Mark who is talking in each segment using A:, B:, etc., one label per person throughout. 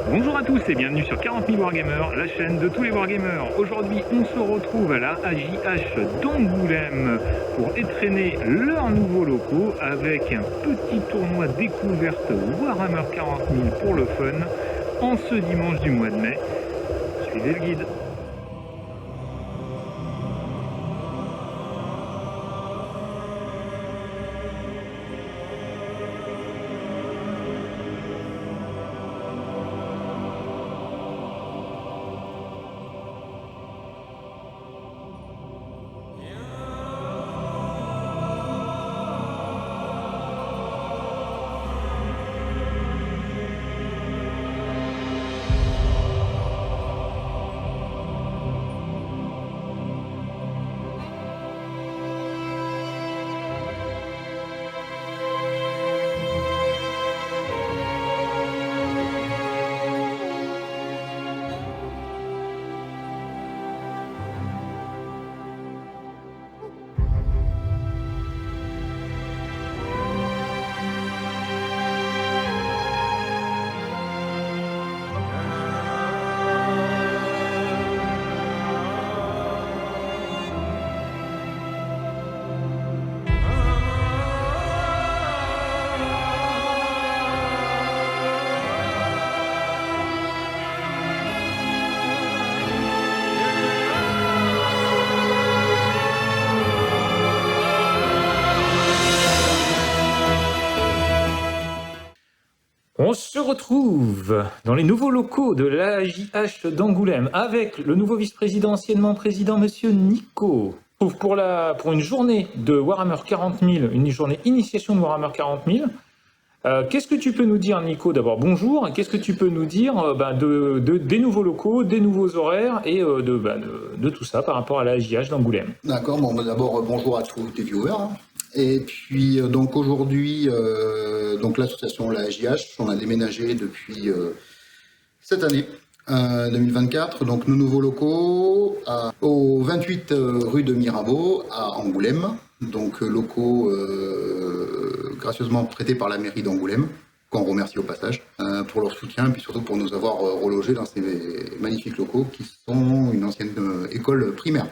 A: Bonjour à tous et bienvenue sur 40 000 Wargamers, la chaîne de tous les Wargamers. Aujourd'hui, on se retrouve à la AJH d'Angoulême pour étraîner leurs nouveaux locaux avec un petit tournoi découverte Warhammer 40 000 pour le fun en ce dimanche du mois de mai. Suivez le guide. On se retrouve dans les nouveaux locaux de l'AJH d'Angoulême avec le nouveau vice-président, anciennement président, monsieur Nico. Pour une journée de Warhammer 40 000, une journée initiation de Warhammer 40 000. Qu'est-ce que tu peux nous dire, Nico? D'abord, bonjour. Qu'est-ce que tu peux nous dire des nouveaux locaux, des nouveaux horaires et de tout ça par rapport à l'AJH d'Angoulême?
B: D'accord, bon, d'abord, bonjour à tous les viewers. Et puis, donc aujourd'hui, donc l'association la AJH, on a déménagé depuis cette année, 2024. Donc, nos nouveaux locaux au 28 rue de Mirabeau à Angoulême. Donc, locaux gracieusement prêtés par la mairie d'Angoulême, qu'on remercie au passage, pour leur soutien et puis surtout pour nous avoir relogés dans ces magnifiques locaux qui sont une ancienne école primaire.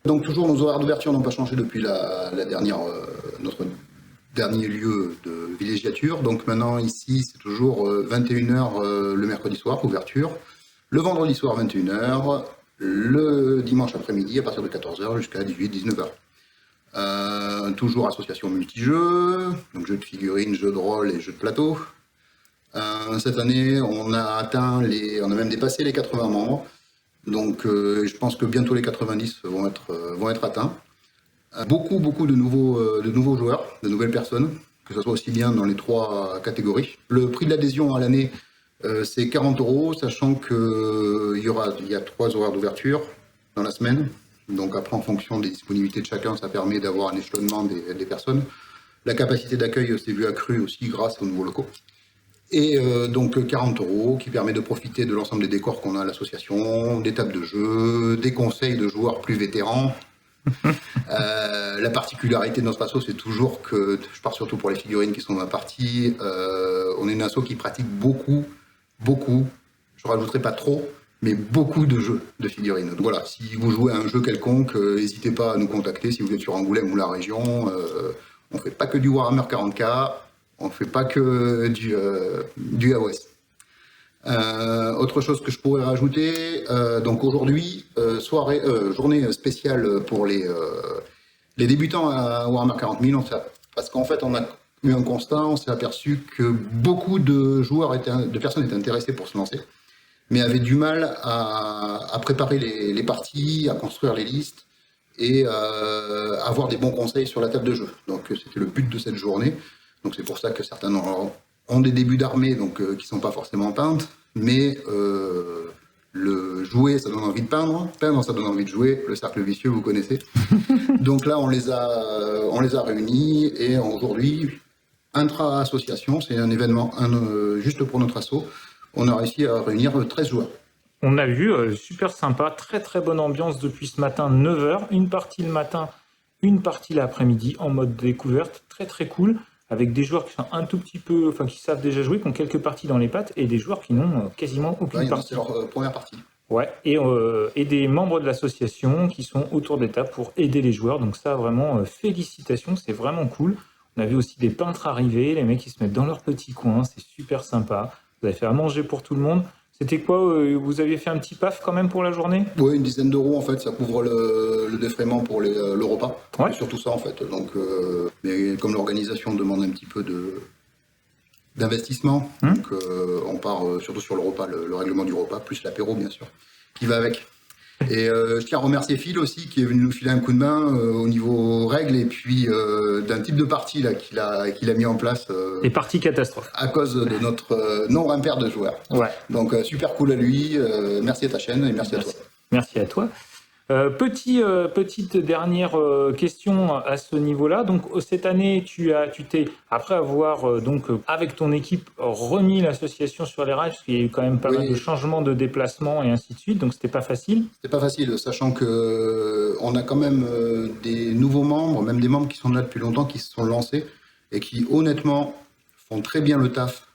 B: Donc toujours nos horaires d'ouverture n'ont pas changé depuis notre dernier lieu de villégiature. Donc maintenant ici c'est toujours 21h le mercredi soir, ouverture. Le vendredi soir 21h, le dimanche après-midi à partir de 14h jusqu'à 18-19h. Toujours association multi-jeux, donc jeux de figurines, jeux de rôle et jeux de plateau. Cette année on a même dépassé les 80 membres. Donc je pense que bientôt les 90 vont être atteints. Beaucoup de nouveaux joueurs, de nouvelles personnes, que ce soit aussi bien dans les 3 catégories. Le prix de l'adhésion à l'année, c'est 40 €, sachant qu'il y a 3 horaires d'ouverture dans la semaine. Donc après, en fonction des disponibilités de chacun, ça permet d'avoir un échelonnement des personnes. La capacité d'accueil s'est vue accrue aussi grâce aux nouveaux locaux. Et donc 40 € qui permet de profiter de l'ensemble des décors qu'on a à l'association, des tables de jeu, des conseils de joueurs plus vétérans. La particularité de notre asso, c'est toujours que, je parle surtout pour les figurines qui sont dans la partie, on est une asso qui pratique beaucoup, je rajouterai pas trop, mais beaucoup de jeux de figurines. Donc voilà, si vous jouez à un jeu quelconque, n'hésitez pas à nous contacter si vous êtes sur Angoulême ou la région. On fait pas que du Warhammer 40K. On ne fait pas que du AOS. Autre chose que je pourrais rajouter, donc aujourd'hui, journée spéciale pour les débutants à Warhammer 40 000, parce qu'en fait on a eu un constat, on s'est aperçu que beaucoup de personnes étaient intéressées pour se lancer, mais avaient du mal à préparer les parties, à construire les listes et avoir des bons conseils sur la table de jeu. Donc c'était le but de cette journée. Donc c'est pour ça que certains ont des débuts d'armée qui ne sont pas forcément peintes, mais le jouer, ça donne envie de peindre ça donne envie de jouer, le cercle vicieux, vous connaissez. Donc là, on les a réunis, et aujourd'hui, intra-association, c'est un événement juste pour notre asso, on a réussi à réunir 13 joueurs.
A: On a vu, super sympa, très bonne ambiance depuis ce matin, 9h, une partie le matin, une partie l'après-midi en mode découverte, très cool. avec des joueurs qui sont un tout petit peu, enfin qui savent déjà jouer, qui ont quelques parties dans les pattes, et des joueurs qui n'ont quasiment aucune partie.
B: C'est leur première partie.
A: Ouais, et des membres de l'association qui sont autour des tables pour aider les joueurs. Donc ça, vraiment, félicitations, c'est vraiment cool. On a vu aussi des peintres arriver, les mecs qui se mettent dans leur petit coin, c'est super sympa. Vous avez fait à manger pour tout le monde. C'était quoi, vous aviez fait un petit paf quand même pour la journée?
B: Oui, une dizaine d'euros en fait, ça couvre le défraiement pour le repas.
A: Ouais.
B: C'est surtout ça en fait. Donc, mais comme l'organisation demande un petit peu d'investissement, donc on part surtout sur le repas, le règlement du repas, plus l'apéro bien sûr, qui va avec. Et je tiens à remercier Phil aussi qui est venu nous filer un coup de main au niveau règles et puis d'un type de partie là qu'il a mis en place.
A: Les parties catastrophes.
B: À cause de notre nombre impair de joueurs.
A: Ouais.
B: Donc super cool à lui. Merci à ta chaîne et merci à toi.
A: Merci à toi. Petite dernière question à ce niveau-là. Donc cette année, tu t'es après avoir avec ton équipe remis l'association sur les rails, parce qu'il y a eu quand même pas mal de changements de déplacement et ainsi de suite. Donc c'était pas facile.
B: C'était pas facile, sachant que on a quand même des nouveaux membres, même des membres qui sont là depuis longtemps, qui se sont lancés et qui honnêtement font très bien le taf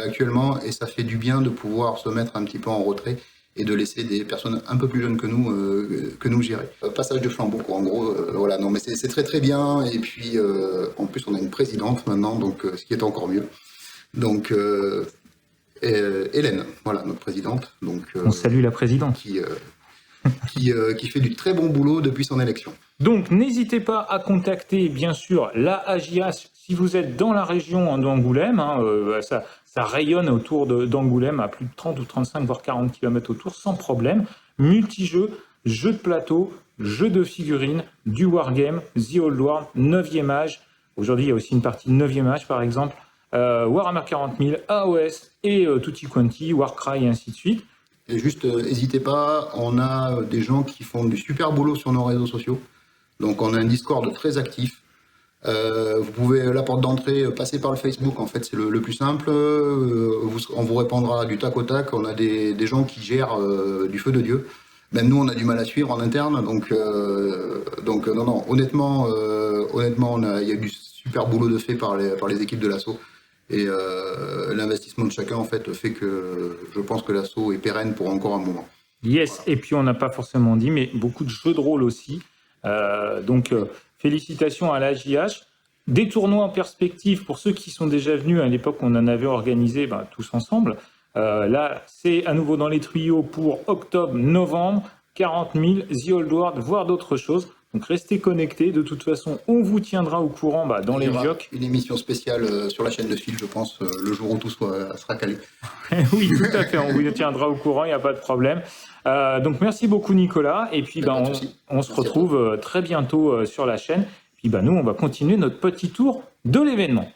B: actuellement, et ça fait du bien de pouvoir se mettre un petit peu en retrait et de laisser des personnes un peu plus jeunes que nous gérer. Passage de flambeau, quoi. En gros, voilà. Non, mais c'est très très bien. Et puis, en plus, on a une présidente maintenant, donc ce qui est encore mieux. Donc, Hélène, voilà, notre présidente. Donc,
A: on salue la présidente.
B: Qui fait du très bon boulot depuis son élection.
A: Donc, n'hésitez pas à contacter, bien sûr, la AJH si vous êtes dans la région d'Angoulême. Ça rayonne autour d'Angoulême à plus de 30 ou 35, voire 40 km autour, sans problème. Multijeux, jeux de plateau, jeux de figurines, du wargame, The Old World, 9e âge. Aujourd'hui, il y a aussi une partie 9e âge, par exemple. Warhammer 40 000, AOS et Tutti Quanti, Warcry et ainsi de suite.
B: Et juste, n'hésitez pas, on a des gens qui font du super boulot sur nos réseaux sociaux. Donc, on a un Discord très actif. Vous pouvez, la porte d'entrée, passer par le Facebook, en fait, c'est le plus simple. On vous répondra du tac au tac. On a des gens qui gèrent du feu de Dieu. Même nous, on a du mal à suivre en interne. Donc non, honnêtement, il y a du super boulot de fait par les équipes de l'assaut. Et l'investissement de chacun, en fait, fait que je pense que l'assaut est pérenne pour encore un moment.
A: Yes, voilà. Et puis on n'a pas forcément dit, mais beaucoup de jeux de rôle aussi. Félicitations à l'AJH. Des tournois en perspective pour ceux qui sont déjà venus. À l'époque, on en avait organisé tous ensemble. Là, c'est à nouveau dans les tuyaux pour octobre-novembre. 40 000, The Old World, voire d'autres choses. Donc restez connectés. De toute façon, on vous tiendra au courant dans les jokes.
B: Une émission spéciale sur la chaîne de Phil, je pense, le jour où tout sera calé.
A: Oui, tout à fait. On vous tiendra au courant, il n'y a pas de problème. Donc merci beaucoup Nicolas. Et puis on se retrouve très bientôt sur la chaîne. Puis nous, on va continuer notre petit tour de l'événement.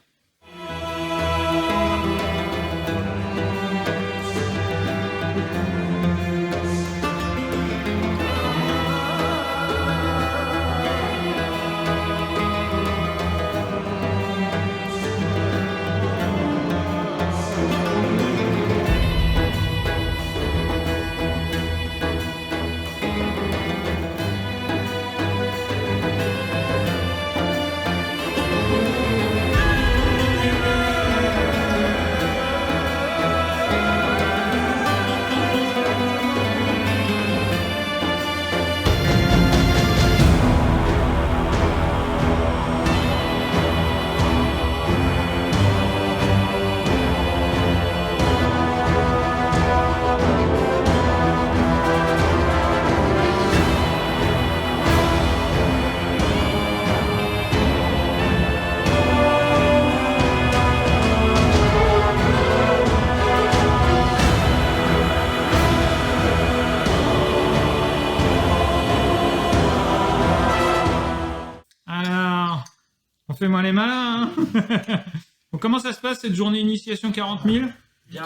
A: Fais-moi les malins, hein. Donc, comment ça se passe cette journée initiation 40 000?
C: Bien.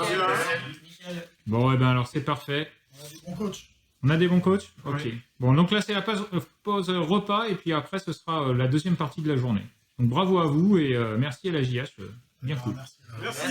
A: Bon, alors c'est parfait.
C: On a des bons coachs.
A: On a des bons coachs? Ok.
C: Oui.
A: Bon, donc là c'est la pause repas et puis après ce sera la deuxième partie de la journée. Donc bravo à vous et merci à la JH. Bien cool.
C: Merci.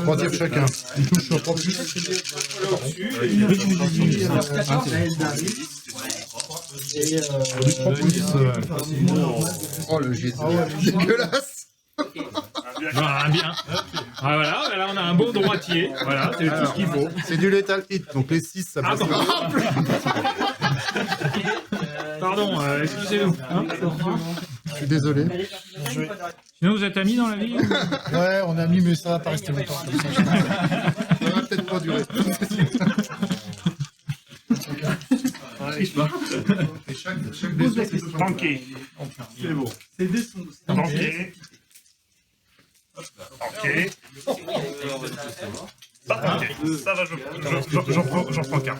C: 3 tirs chacun. Une touche sur 3 plus.
B: Oh le jet dégueulasse.
A: Voilà, bien. Ah, voilà, là on a un bon droitier. Voilà, c'est tout ce qu'il faut.
C: C'est du lethal hit, donc les 6 ça passe.
A: Pardon, excusez-nous. Hein,
C: Je suis désolé.
A: sinon vous êtes amis dans la vie?
C: Ouais, on a mis, mais ça va pas rester longtemps. Comme ça, ça va peut-être pas durer. Et chaque blessure, c'est ce
D: Tanké. C'est beau. Tanké. Ok. Pas tanké. Ça va, j'en prends qu'un.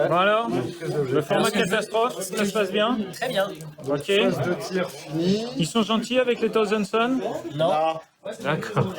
A: Bon alors, le format catastrophe, ça se passe bien?
E: Très bien.
A: Ok.
C: Phase de tir fini.
A: Ils sont gentils avec les Thousand Suns?
E: Non.
A: D'accord.